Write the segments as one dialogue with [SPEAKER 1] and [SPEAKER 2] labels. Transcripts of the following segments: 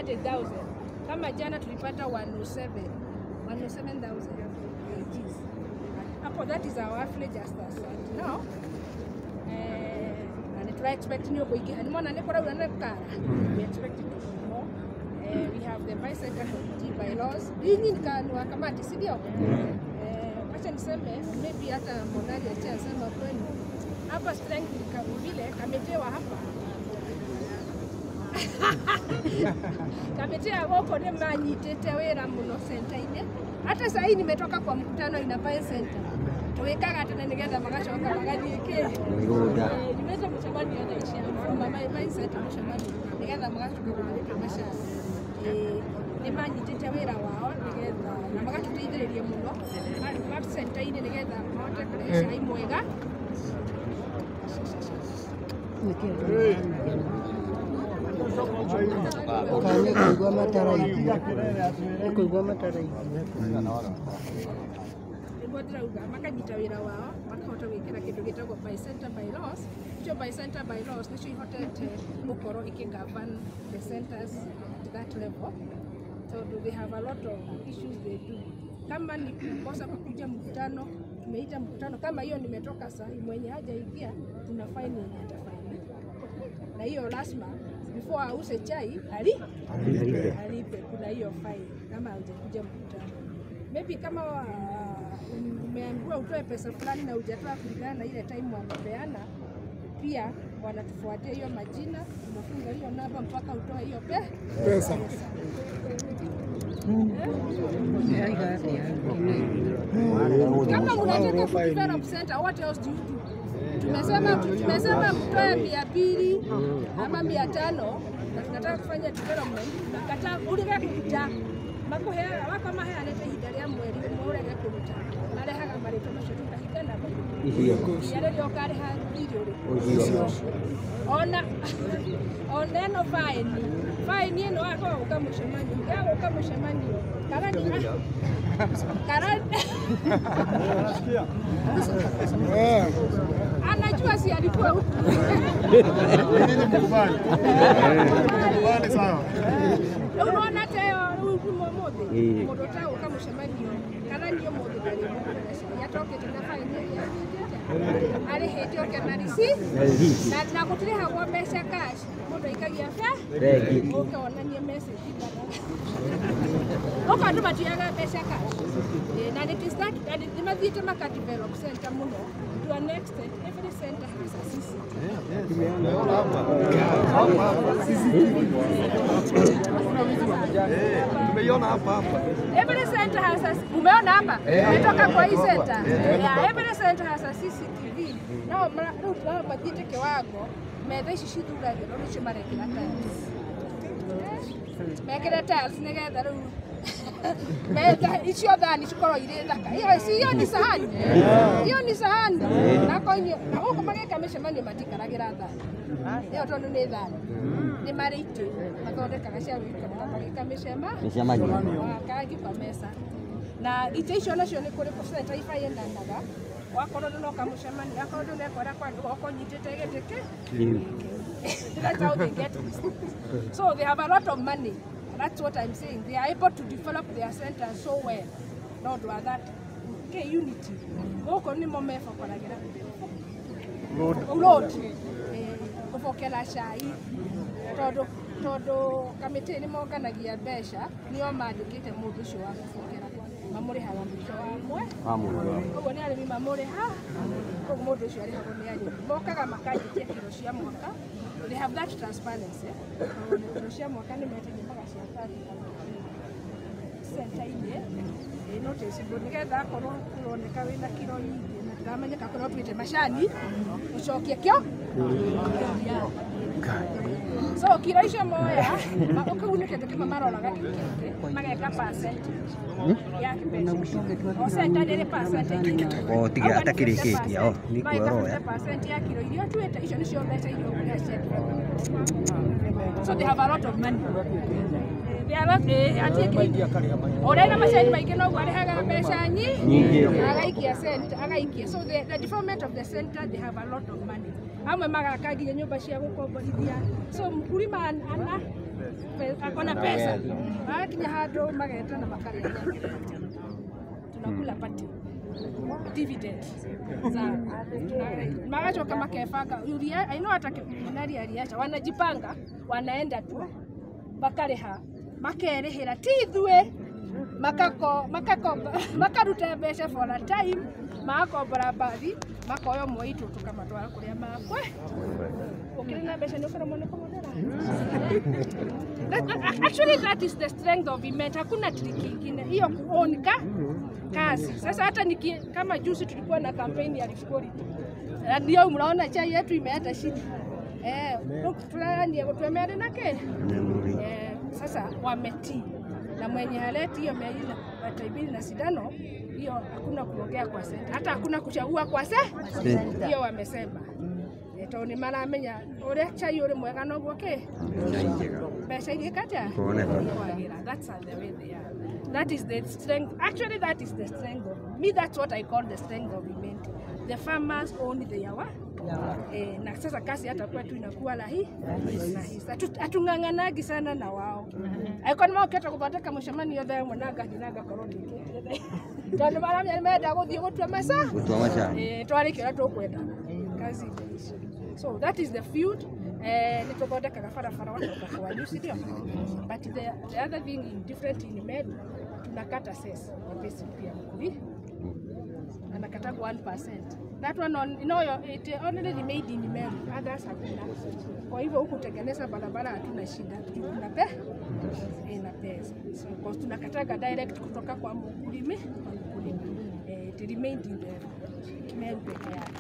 [SPEAKER 1] 100,000. Kama jana tulipata 107,000 kgs. Hapo that is our average just as now. And we are expecting you to get more than we expecting more. We have the bicycle committee bylaws. Hii ni kamati si ndio? Acha niseme maybe hata Monali atasema kwenu. Hapa strength vile kametewa hapa. Kametea wako ni manyitete wera muno center ine. Hata sasa hii nimetoka kwa mkutano ina Pine Center. Tuwekaga tena nigetha magacoka magathike. Nimeza mchamani anaishia mama Pine Center mchamani. Nigetha magacoka kumalika masha. Ni manyitete wera wao nigetha na magatuteithĩrĩria muno. Map center ine nigetha mahote kurehe imwega.
[SPEAKER 2] Kuigua mataraithia
[SPEAKER 1] nĩguo makanyita wĩra wao makahota gwĩkĩra kĩndũ gĩtagwo by center bylaws. Icio by center bylaws nĩcio ihotete gũkorwo ikĩgovern the centers at that level. So they have a lot of issues they do. Kama ni kukosa kukuja mkutano, tumeita mkutano kama hiyo nimetoka saa mwenye hajaingia tuna fine yenye atafaini. Na hiyo lazima before ause chai alipe kuna hiyo fine kama hajakuja mkutano. Maybe kama umeambiwa utoe pesa fulani na hujatoa kulingana na ile time wamepeana, pia wanatufuatia hiyo majina, unafunga hiyo namba mpaka utoe hiyo pesa. Kama unataka kudevelop center, what else do you do? Tumesema mtoe 200 ama 500 na tunataka kufanya development. Nakataa ulege kuruta makuhea wako mahea lete hidaria mweri ulege kuruta alehaga marito macio tukahigana yale ndio kare ha video ona no fine ino wako ukamushemanio karani anajua si alikuwa huko sawa unaona teo mundu ta ukamushemanio karani yo mundu kali yatoke tunafanya ali hetio kenarisi na kutiriha kwa mbeca cash mundu ikagia regi ukaonania message okatu matiaga mbeca cash na it is that and it mathiite maka develop center muno to an extent every center has a
[SPEAKER 3] Tumeiona hapa.
[SPEAKER 1] Every center has a umeona hapa? Umetoka kwa hii center. Yeah, every center has a CCTV. No, mathiite kiwango metha ici cithuragĩrwo nĩcio marekĩra tiles. Mekĩra tiles nĩgetha rĩu metha icio thani cikorwo irĩ thaka. Hiyo ni sahani. Hiyo ni sahani. Na gũkũ magĩka mĩcemanio matikaragĩra thani. Ĩyo tondũ nĩ thani. Nĩ marĩ itĩ mathondekaga cia gũikara magĩka mĩcemanio. Kangi kwa mesa. Na itĩ icio nacio nĩ kũrĩ center ifayendanaga. Wakorwo no kamucemani akorwo no ekora kwa ndu okonyitete gitike. That's how they get it. So they have a lot of money. That's what I'm saying. They are able to develop their center so well. Not that unity. Goko ni momefa kwa nagira. Road. Kufokela shai. Todo kamite ni moganagia mbeca nio mandikite mundu cio wa kufokela. Mamuri haga mwisho wamwe. Koguo ni arimi mamuri ha. Koguo mundu ucio ari hago ni arimi. Mokaga makanyitia kiro cia mwaka. They have that transparency. Kiro cia mwaka ni metenye mpaka cia tatu. Center ine. Notice nigetha korwo kuroneka wina kiro nyingi na ndamenyeka korwo twite macani ucokie kio. So kiro icio moya ukagunĩke ndĩkĩma maroraga kĩngĩ mageka percent ya kĩmbeca o center ndĩrĩ percent
[SPEAKER 2] o tiga atakĩrĩkĩtie o nĩ kuoroya
[SPEAKER 1] percent ya kiro iria twĩte icio nĩcio mbeca iria ũgũrĩte. So they have a lot of money. They are not orena macani maingĩ no gwarehaga mbeca nyingi agaikia center agaikia. So the development of the center, they have a lot of money. Amwe magaka nginya nyumba cia gukomborithia. So mkulima ana akona pesa akinya handu mageta na makarĩa tunakula pati dividend za magacoka makebanga I know hata kinari aliacha wanajipanga wanaenda tu makarĩha makerĩhĩra ti ithuĩ makaruta mbeca for a time magakombora mbathi makoyo moitu tukamatwara kũrĩa makwe ukiri na mbeca nĩ ũkaramo nĩ kũhũthĩra. Actually that is the strength of Imenti. Hakuna triki ingine hiyo kuonika kazi. Sasa hata kama juzi tulikuwa na kampeni ya Rifkori ndio mnaona chai yetu imeenda shida tunani kutuemea nake sasa wametii na mwenye haleti hiyo meila wataibili na sindano hiyo hakuna kuongea kwa senta hata hakuna kuchagua kwa senta hiyo wamesema toni maramenya ore chai ore mwega no gwoke pesa ile kata that's the way they are. That is the strength. Actually that is the strength of me. That's what I call the strength of Imenti. The farmers own their na sasa kazi hata kwetu inakuwa rahisi. Atung'ang'anagi sana na wao. Aiko ni moketa kubateka mshamani yothe mwananga dinaga koroni. Tondũ maramya menda guthie gutua maca. Twarikira tukwenda. Kazi imeisha. So that is the field. Nitobodeka barabara watu kwa juice ndio. But the other thing in different in Imenti tunakata cess basic pia mkuli. Anakata 1%. That one it only made in Imenti, others hakuna. Kwa hivyo huku tengeneza barabara hatuna shida. Tuna pesa. So kwa tunakataga direct kutoka kwa mkulima it remained in the Imenti peke yake.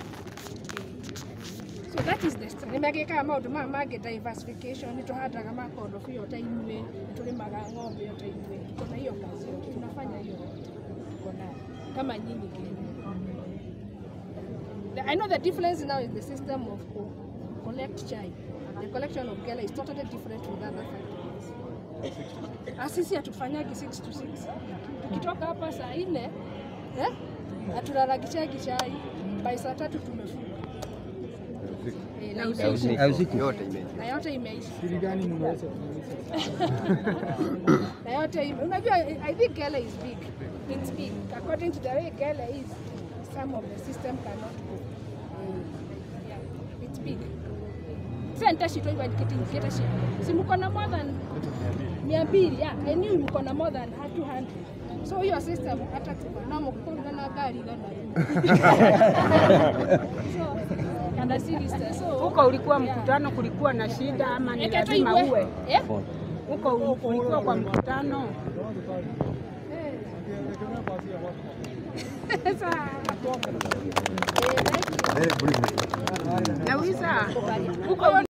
[SPEAKER 1] So that is the strength. Nimegeka maundu mage diversification nituhandaga makorobia yote imwe tulimaga ng'ombe yote imwe kuna hiyo kazi tunafanya hiyo kuna kama nyinyi Kenya. I know the difference now is the system of collect chai. The collection of gala is totally different with other factories. Asisi atufanyagi 6 to 6. Tukitoka hapa saa 4 aturaragichagi chai by saa 3 tumefunga. Na yote imeisha. Siri gani mnaweza kuuliza? Na yote unajua I think gala is big. It's big. According to the way gala is, some of the system cannot go. It's big. Center sheet when getting sheet. Si mko na more than 200. Yeah, I knew mko na more than 200. So your system hata na mko na gari gani. So
[SPEAKER 4] huko ulikuwa mkutano kulikuwa na shida ama ni lazima uwe? Huko ulikuwa kwa mkutano. Nauliza huko